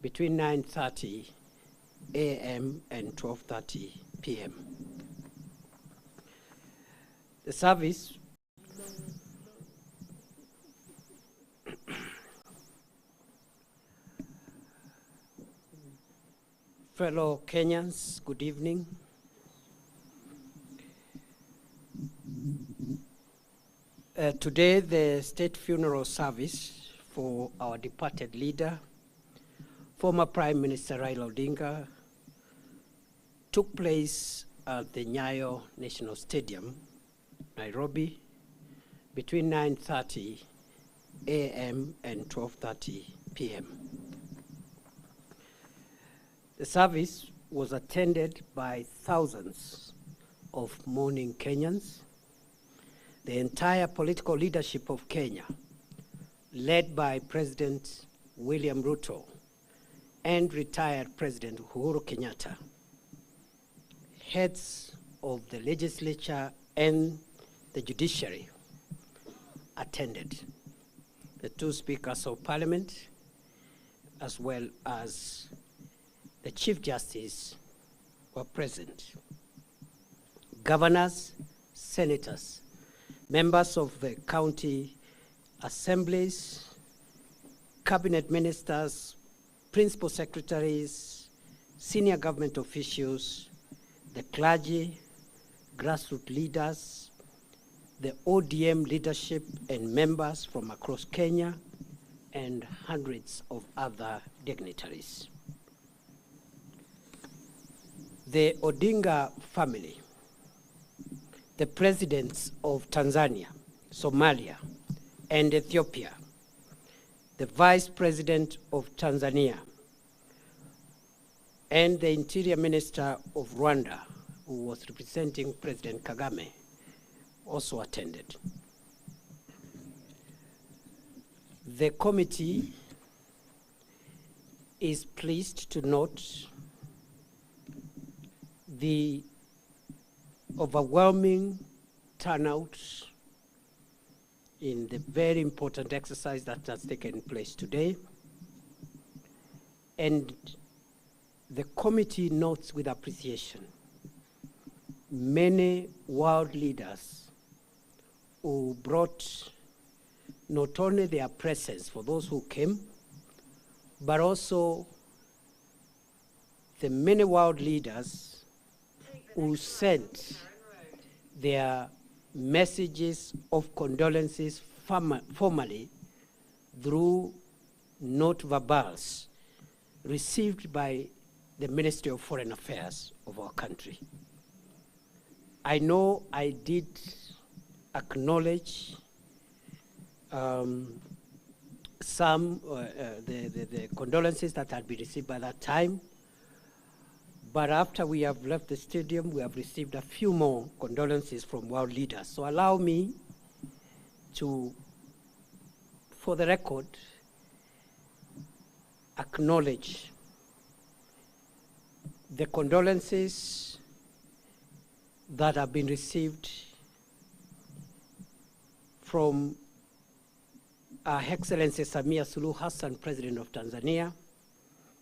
between 9:30 a.m. and 12:30 p.m. The service fellow Kenyans, good evening. Today, the state funeral service for our departed leader, former Prime Minister Raila Odinga, took place at the Nyayo National Stadium, Nairobi, between 9:30 a.m. and 12:30 p.m. The service was attended by thousands of mourning Kenyans. The entire political leadership of Kenya, led by President William Ruto and retired President Uhuru Kenyatta, heads of the legislature and the judiciary attended. The two speakers of parliament, as well as the Chief Justice, were present. Governors, senators, members of the county assemblies, cabinet ministers, principal secretaries, senior government officials, the clergy, grassroots leaders, the ODM leadership and members from across Kenya, and hundreds of other dignitaries. The Odinga family, the presidents of Tanzania, Somalia, and Ethiopia, the vice president of Tanzania, and the interior minister of Rwanda, who was representing President Kagame, also attended. The committee is pleased to note the overwhelming turnout in the very important exercise that has taken place today. And the committee notes with appreciation many world leaders who brought not only their presence for those who came, but also the many world leaders who sent their messages of condolences formally through note verbals received by the Ministry of Foreign Affairs of our country. I know I did acknowledge the condolences that had been received by that time, but after we have left the stadium, we have received a few more condolences from world leaders. So allow me to, for the record, acknowledge the condolences that have been received from Her Excellency Samia Suluhu Hassan, President of Tanzania,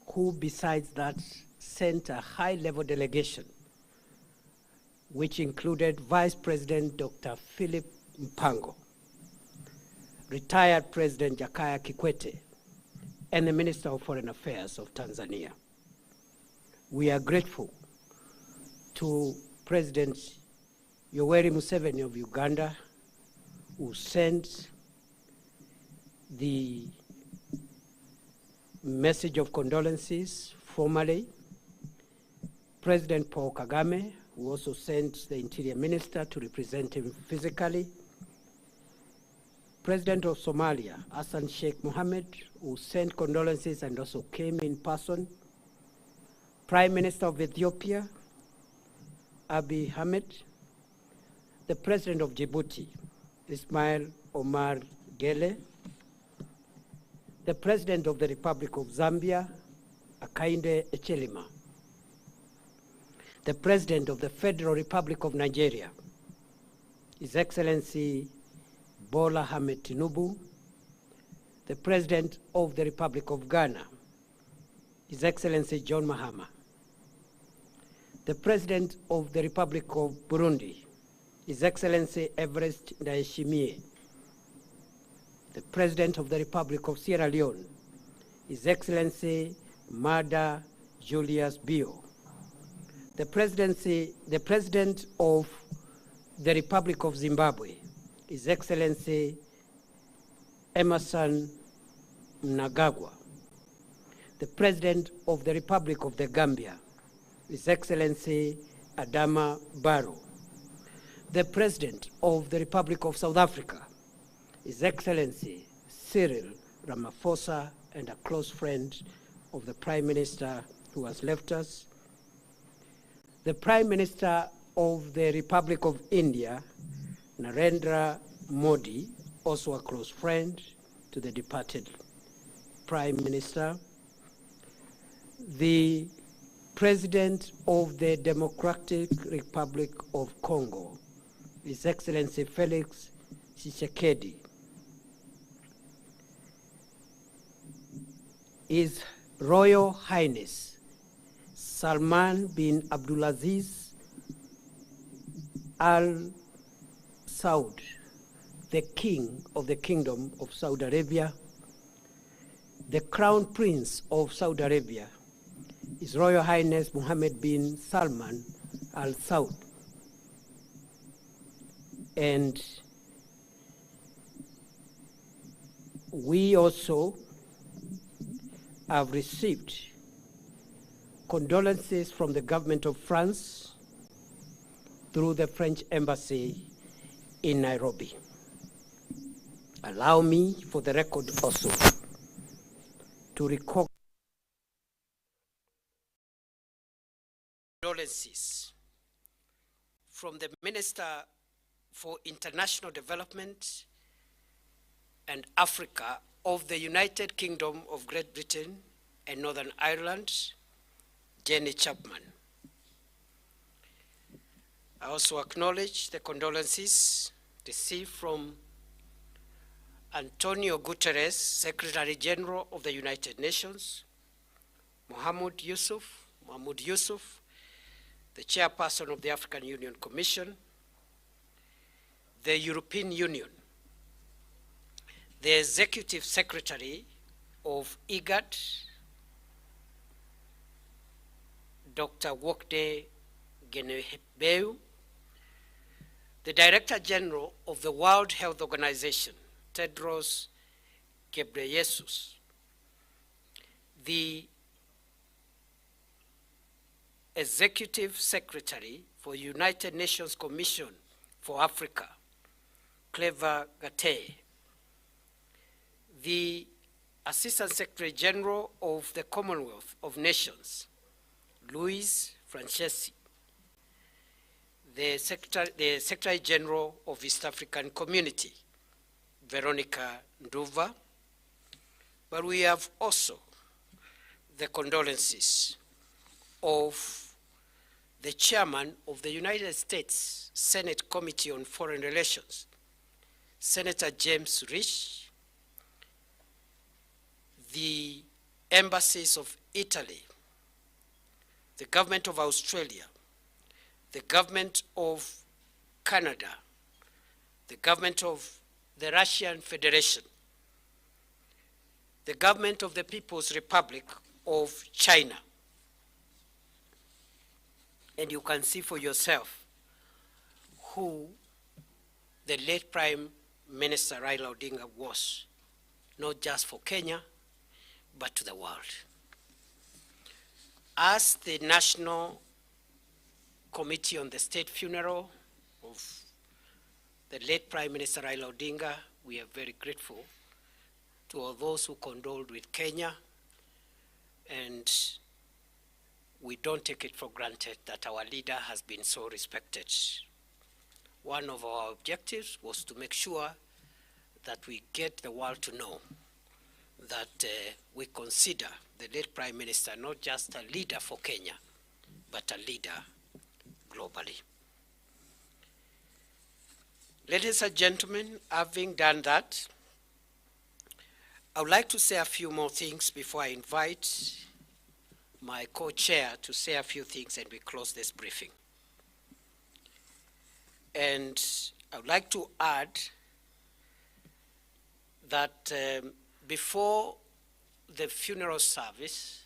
who besides that sent a high-level delegation, which included Vice President Dr. Philip Mpango, retired President Jakaya Kikwete, and the Minister of Foreign Affairs of Tanzania. We are grateful to President Yoweri Museveni of Uganda, who sent the message of condolences formally, President Paul Kagame, who also sent the Interior Minister to represent him physically, President of Somalia, Hassan Sheikh Mohammed, who sent condolences and also came in person, Prime Minister of Ethiopia, Abiy Ahmed, the President of Djibouti, Ismail Omar Gele, the President of the Republic of Zambia, Hakainde Hichilema, the President of the Federal Republic of Nigeria, His Excellency Bola Ahmed Tinubu, the President of the Republic of Ghana, His Excellency John Mahama, the President of the Republic of Burundi, His Excellency Everest Ndayishimiye, the President of the Republic of Sierra Leone, His Excellency Mada Julius Bio, the President of the Republic of Zimbabwe, His Excellency Emerson Mnangagwa, the President of the Republic of the Gambia, His Excellency Adama Barrow, the President of the Republic of South Africa, His Excellency Cyril Ramaphosa, and a close friend of the Prime Minister who has left us, the Prime Minister of the Republic of India, Narendra Modi, also a close friend to the departed Prime Minister, the President of the Democratic Republic of Congo, His Excellency Felix Tshisekedi, His Royal Highness Salman bin Abdulaziz Al Saud, the King of the Kingdom of Saudi Arabia, the Crown Prince of Saudi Arabia, His Royal Highness Mohammed bin Salman Al Saud, and we also have received condolences from the government of France through the French embassy in Nairobi. Allow me, for the record also, to recall condolences from the Minister for International Development and Africa of the United Kingdom of Great Britain and Northern Ireland, Jenny Chapman. I also acknowledge the condolences received from Antonio Guterres, Secretary General of the United Nations, Mahmoud Yusuf, the Chairperson of the African Union Commission, the European Union, the Executive Secretary of IGAD, Dr. Wokde Genehbeu, the Director General of the World Health Organization, Tedros Ghebreyesus, the Executive Secretary for United Nations Commission for Africa, Clever Gatei, the Assistant Secretary General of the Commonwealth of Nations, Louise Francesi, the Secretary General of East African Community, Veronica Nduva, but we have also the condolences of the Chairman of the United States Senate Committee on Foreign Relations, Senator James Risch, the embassies of Italy, the government of Australia, the government of Canada, the government of the Russian Federation, the government of the People's Republic of China. And you can see for yourself who the late Prime Minister Raila Odinga was, not just for Kenya, but to the world. As the National Committee on the State Funeral of the late Prime Minister Raila Odinga, we are very grateful to all those who condoled with Kenya, and we don't take it for granted that our leader has been so respected. One of our objectives was to make sure that we get the world to know that we consider the late Prime Minister not just a leader for Kenya, but a leader globally. Ladies and gentlemen, having done that, I would like to say a few more things before I invite my co-chair to say a few things and we close this briefing. And I would like to add that before the funeral service,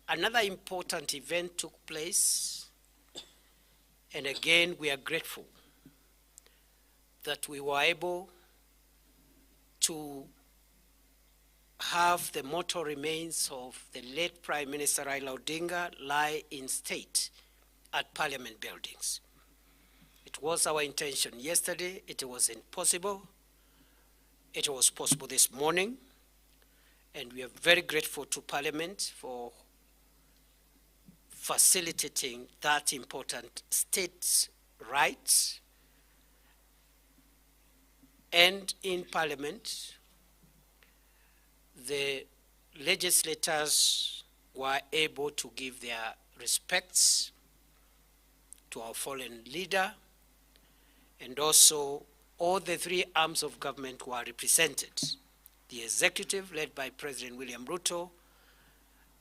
another important event took place, and again we are grateful that we were able to have the mortal remains of the late Prime Minister Raila Odinga lie in state at Parliament buildings. It was our intention yesterday, it was impossible. It was possible this morning, and we are very grateful to Parliament for facilitating that important state's rights. And in Parliament, the legislators were able to give their respects to our fallen leader, and also all the three arms of government were represented. The executive, led by President William Ruto,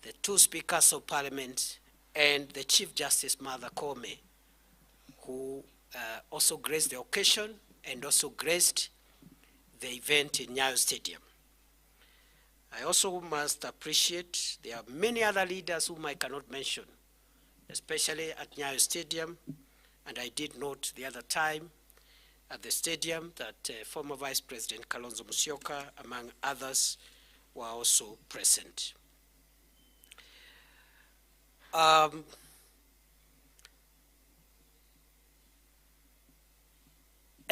the two speakers of Parliament, and the Chief Justice Martha Koome, who also graced the occasion and also graced the event in Nyayo Stadium. I also must appreciate there are many other leaders whom I cannot mention, especially at Nyayo Stadium, and I did note the other time at the stadium that former Vice President Kalonzo Musyoka, among others, were also present. And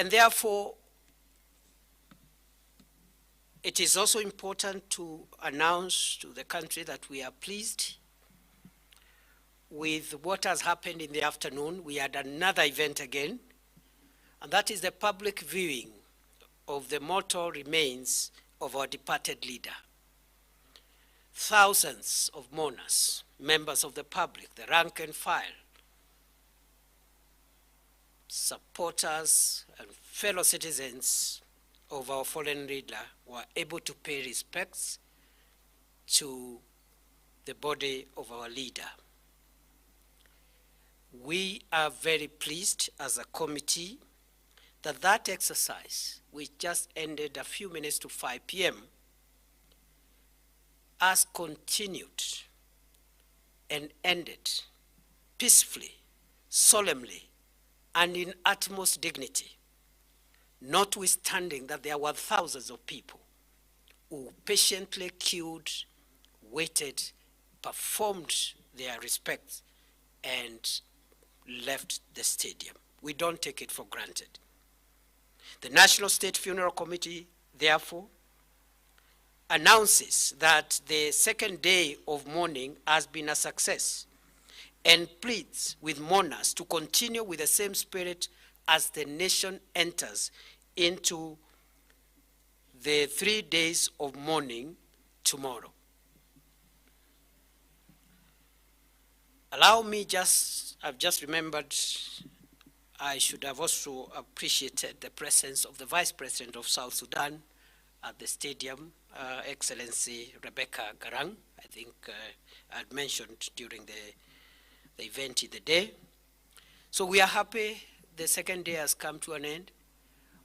therefore, it is also important to announce to the country that we are pleased with what has happened in the afternoon. We had another event again, and that is the public viewing of the mortal remains of our departed leader. Thousands of mourners, members of the public, the rank and file, supporters and fellow citizens of our fallen leader were able to pay respects to the body of our leader. We are very pleased as a committee that exercise, which just ended a few minutes to 5 p.m., has continued and ended peacefully, solemnly, and in utmost dignity, notwithstanding that there were thousands of people who patiently queued, waited, performed their respects, and left the stadium. We don't take it for granted. The National State Funeral Committee, therefore, announces that the second day of mourning has been a success and pleads with mourners to continue with the same spirit as the nation enters into the 3 days of mourning tomorrow. Allow me I've just remembered, I should have also appreciated the presence of the Vice President of South Sudan at the stadium, Excellency Rebecca Garang. I think I had mentioned during the event in the day. So we are happy the second day has come to an end.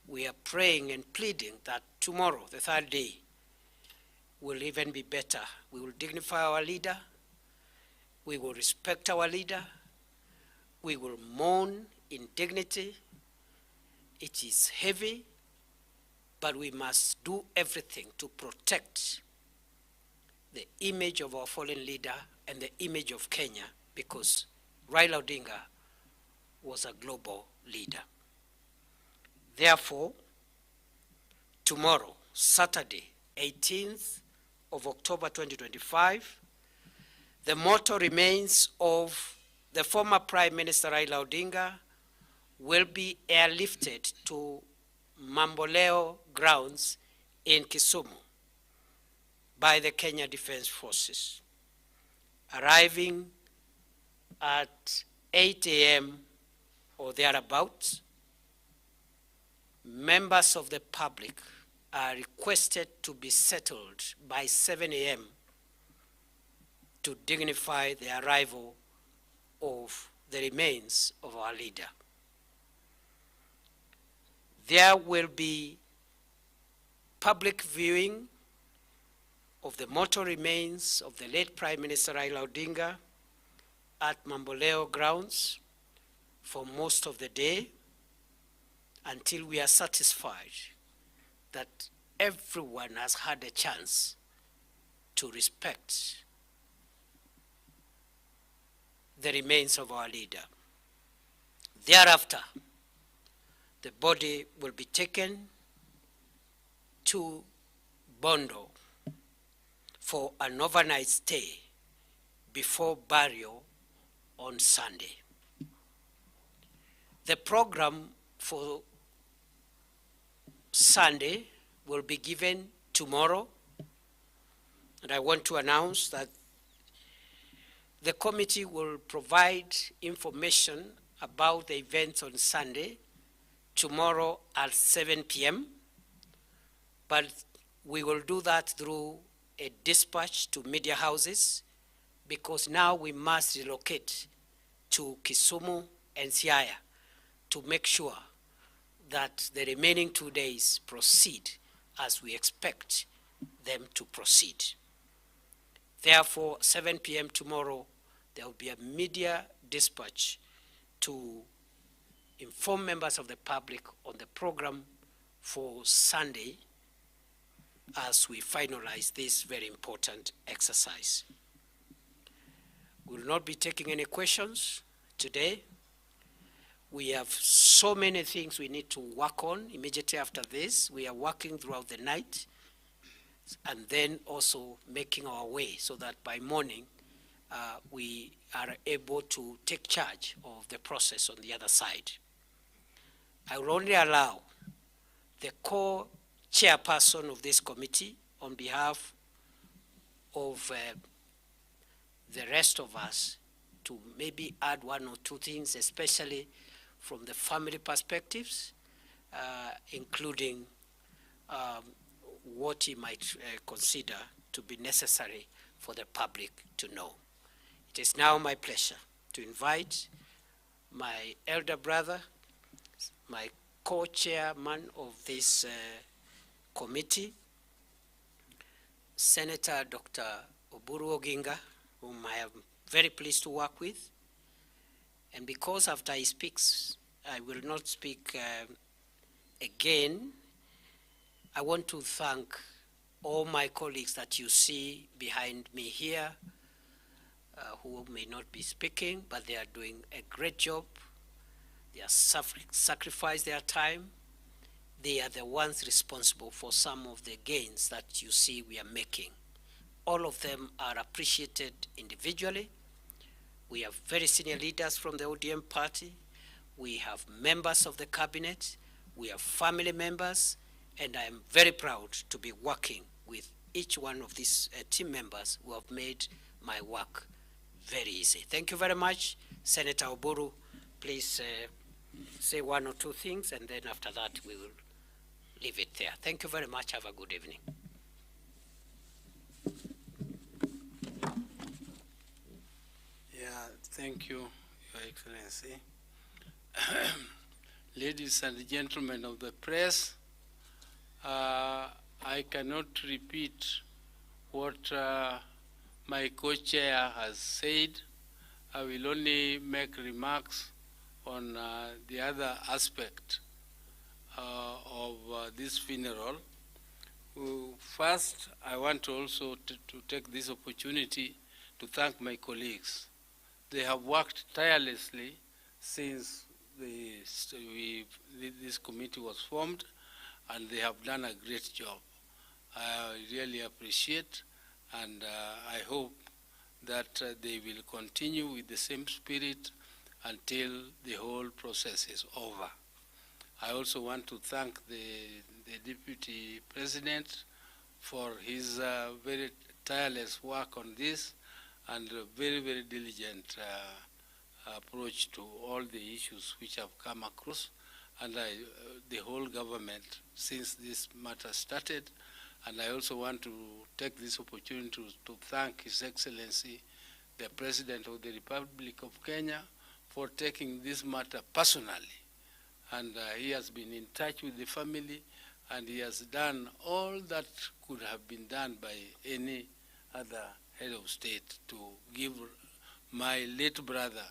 We are praying and pleading that tomorrow, the third day, will even be better. We will dignify our leader. We will respect our leader. We will mourn in dignity. It is heavy, but we must do everything to protect the image of our fallen leader and the image of Kenya, because Raila Odinga was a global leader. Therefore, tomorrow, Saturday, 18th of October 2025, the mortal remains of the former Prime Minister Raila Odinga will be airlifted to Mamboleo grounds in Kisumu by the Kenya Defense Forces, arriving at 8 a.m. or thereabouts. Members of the public are requested to be settled by 7 a.m. to dignify the arrival of the remains of our leader. There will be public viewing of the mortal remains of the late Prime Minister Raila Odinga at Mamboleo grounds for most of the day until we are satisfied that everyone has had a chance to respect the remains of our leader. Thereafter, the body will be taken to Bondo for an overnight stay before burial on Sunday. The program for Sunday will be given tomorrow, and I want to announce that the committee will provide information about the events on Sunday tomorrow at 7 p.m., but we will do that through a dispatch to media houses, because now we must relocate to Kisumu and Siaya to make sure that the remaining 2 days proceed as we expect them to proceed. Therefore, 7 p.m. tomorrow, there will be a media dispatch to inform members of the public on the program for Sunday as we finalize this very important exercise. We will not be taking any questions today. We have so many things we need to work on immediately after this. We are working throughout the night and then also making our way so that by morning we are able to take charge of the process on the other side. I will only allow the co-chairperson of this committee on behalf of the rest of us to maybe add one or two things, especially from the family perspectives, including what he might consider to be necessary for the public to know. It is now my pleasure to invite my elder brother, my co-chairman of this committee, Senator Dr. Oburu Oginga, whom I am very pleased to work with. And because after he speaks, I will not speak again, I want to thank all my colleagues that you see behind me here, who may not be speaking, but they are doing a great job. They are sacrificed their time. They are the ones responsible for some of the gains that you see we are making. All of them are appreciated individually. We have very senior leaders from the ODM party. We have members of the cabinet. We have family members. And I am very proud to be working with each one of these team members who have made my work very easy. Thank you very much. Senator Oburu, please say one or two things, and then after that we will leave it there. Thank you very much. Have a good evening. Thank you, Your Excellency. Ladies and gentlemen of the press, I cannot repeat what my co-chair has said. I will only make remarks on the other aspect of this funeral. First, I want also to take this opportunity to thank my colleagues. They have worked tirelessly since this committee was formed, and they have done a great job. I really appreciate, and I hope that they will continue with the same spirit until the whole process is over. I also want to thank the Deputy President for his very tireless work on this and a very, very diligent approach to all the issues which have come across, and the whole government since this matter started. And I also want to take this opportunity to thank His Excellency the President of the Republic of Kenya for taking this matter personally. And he has been in touch with the family, and he has done all that could have been done by any other head of state to give my late brother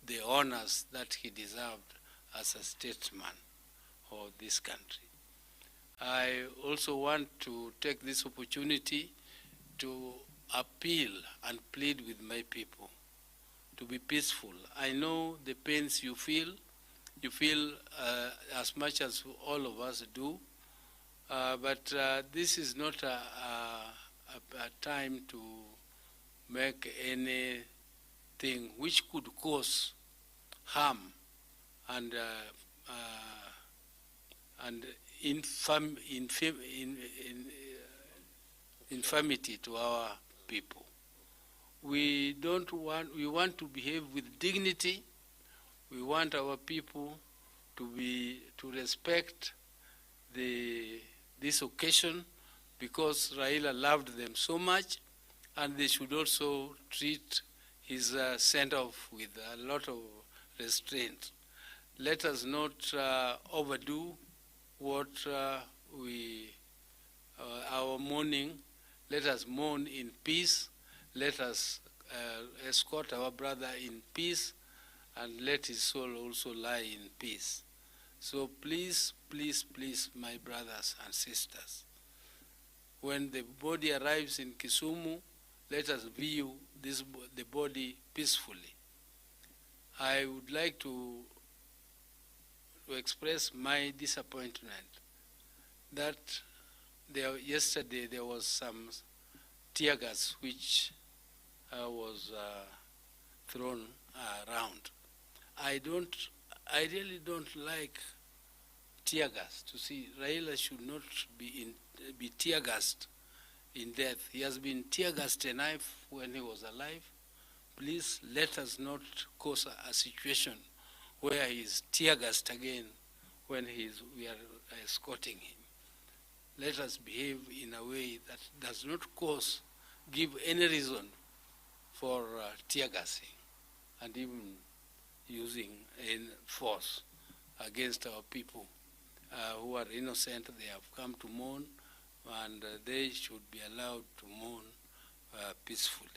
the honors that he deserved as a statesman of this country. I also want to take this opportunity to appeal and plead with my people to be peaceful. I know the pains you feel. You feel as much as all of us do, but this is not a time to make anything which could cause harm and infamity to our people. We want to behave with dignity. We want our people to respect this occasion, because Raila loved them so much, and they should also treat his send-off with a lot of restraint. Let us not overdo what our mourning. Let us mourn in peace. Let us escort our brother in peace, and let his soul also lie in peace. So please, please, please, my brothers and sisters, when the body arrives in Kisumu, let us view the body peacefully. I would like to express my disappointment that yesterday there was some tear gas which was thrown around. I really don't like tear gas. To see Raila should not be tear gassed in death. He has been tear gassed enough when he was alive. Please let us not cause a situation where he is tear gassed again when we are escorting him. Let us behave in a way that does not give any reason for tear gassing and even using force against our people who are innocent. They have come to mourn, and they should be allowed to mourn peacefully.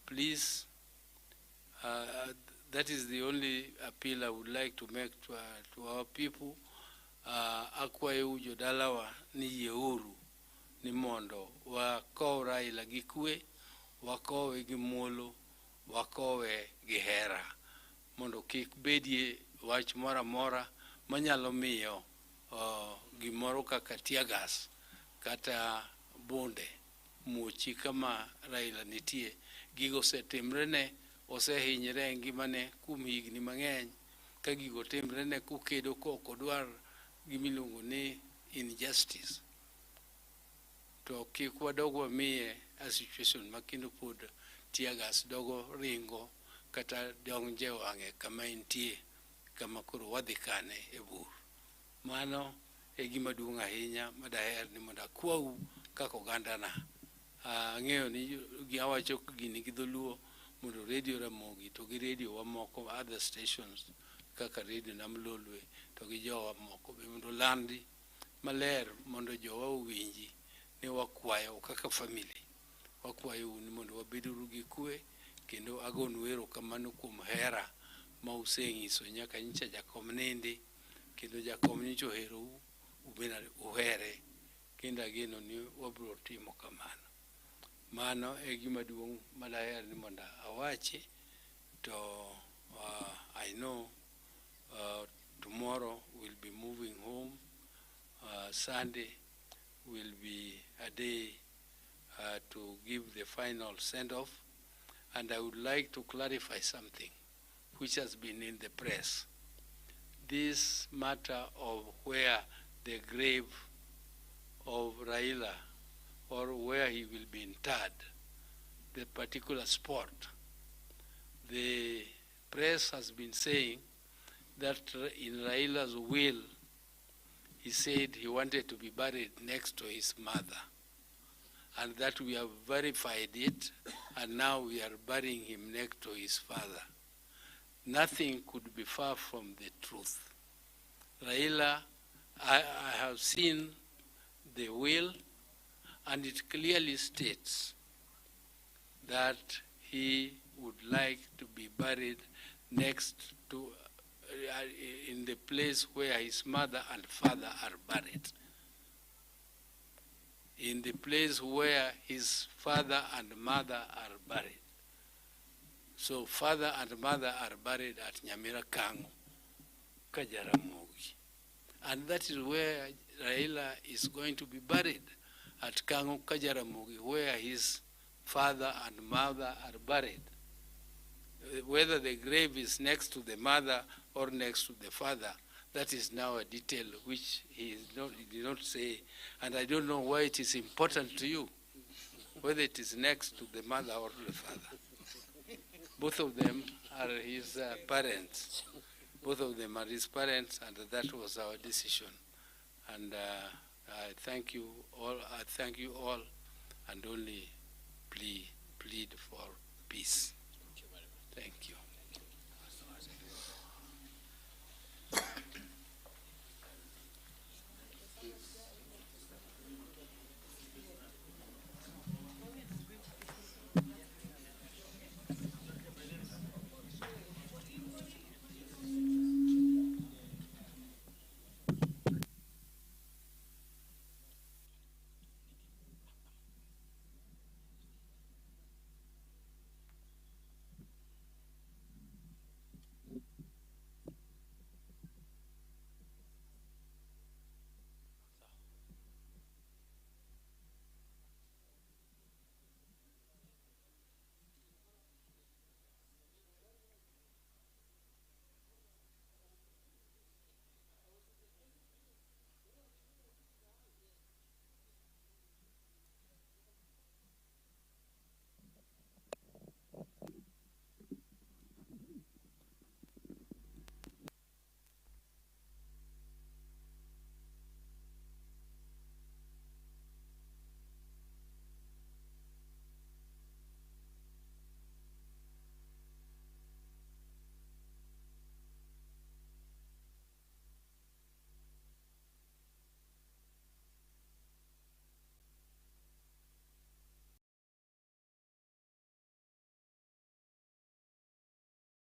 Please, that is the only appeal I would like to make to our people. Akwayo jodalawa ni yeuru ni mondo wakow Raila gi kwe, wakowe gi muolo, wakowe gi hera, mondo kik bedie wach mora mora manyalo miyo gimoro kaka tear gas kata bonde muochi kama Raila nitie. Gigo osetimrene, osehinyre ngimane kuom higni mang'eny. Ka gigo timrene kukedo kok odwar gimiluongo ni injustice, to kik wadog wamiye a situation makendo pod tear gas dogo ringo kata donje wang'e kama entie, kama koro wadhi kane e bur. Mano e gima duong' ahinya madaher ni mondo akwau kaka ogandana. Ang'eyo ni awacho gini gi dholuo mondo Radio Ramogi to gi radio wamoko other stations kaka Radio Namlolwe to gi jowa moko mondo landi maler mondo jowa owinji ni wakwayo kaka family. Wakwayo ni mondo wabeduru gi kwe, kendo agonu erokamano kuom hera ma useng'iso nyaka nyicha jakom nindi, kendo jakom nyicha oherou, ubende uhere, kendo ageno ni wabiro timo kamano. Mano e gima duong' madaher ni mondo awachi. To I know tomorrow we'll be moving home. Sunday will be a day to give the final send-off. And I would like to clarify something which has been in the press. This matter of where the grave of Raila, or where he will be interred, the particular spot. The press has been saying that in Raila's will, he said he wanted to be buried next to his mother. and that we have verified it, and now we are burying him next to his father. Nothing could be far from the truth. Raila, I have seen the will, and it clearly states that he would like to be buried next to, in the place where his mother and father are buried. In the place where his father and mother are buried. So father and mother are buried at Nyamira Kango, Kajaramogi. And that is where Raila is going to be buried, at Kango, Kajaramogi, where his father and mother are buried. Whether the grave is next to the mother or next to the father, that is now a detail which he did not say, and I don't know why it is important to you, whether it is next to the mother or the father. Both of them are his parents. Both of them are his parents, and that was our decision. And I thank you all. I thank you all, and only plead for peace. Thank you.